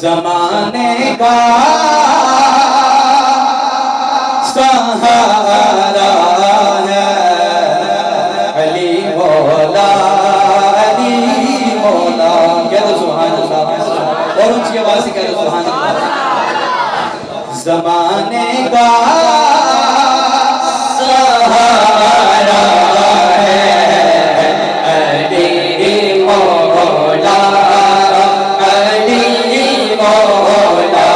زمانے کا سہارا ہے علی مولا علی مولا. کہہ دو سبحان اللہ اور اونچی آواز سے کہہ دو سبحان اللہ. زمانے کا سہارا ہے علی مولا علی مولا.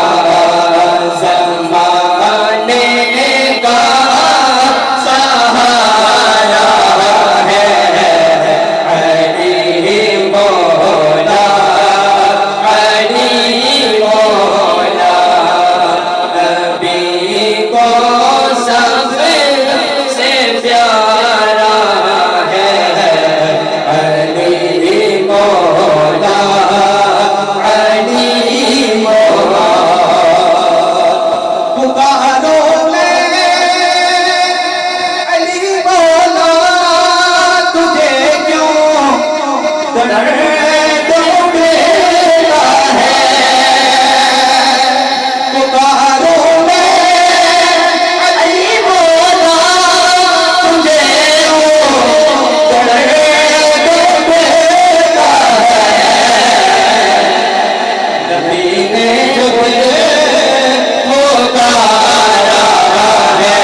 زمانے کا سہارا ہے علی مولا علی مولا. نبی کو سب سے پیارا ہے علی مولا علی مولا. پکارو میں علی مولا تجھے کیوں درد دیتا ہے. پکارو میں علی مولا تجھے کیوں درد دیتا ہے. نبی نے جو تجھے پکارا ہے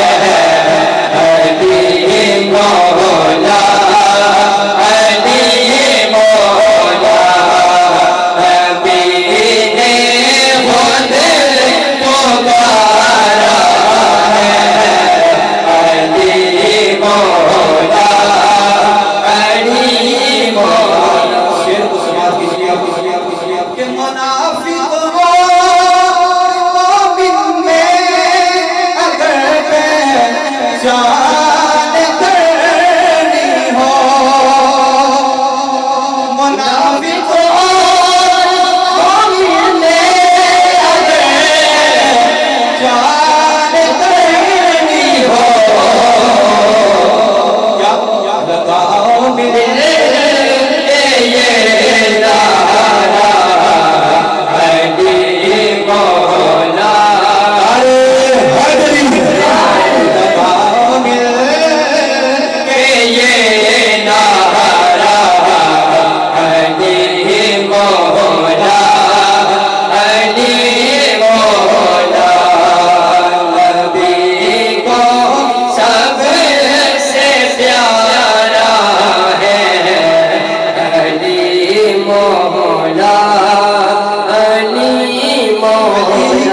علی مولا علی مولا. نبی نے خود پکارا ہے علی مولا علی مولا. شیر کو سماعت کیجیے کہ منافق ہو مومن میں اگر پہچان کرنی ہو. منافق ہو مومن میں اگر پہچان کرنی ہو. کیا لگاؤ میرے یہ نعرہ علی مولا لگاؤ مل کے یہ نعرہ علی مولا علی مولا. نبی کو سب سے پیارا ہے علی مولا علی مولا.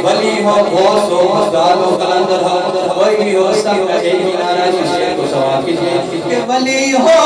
ولی ہو ولی ہو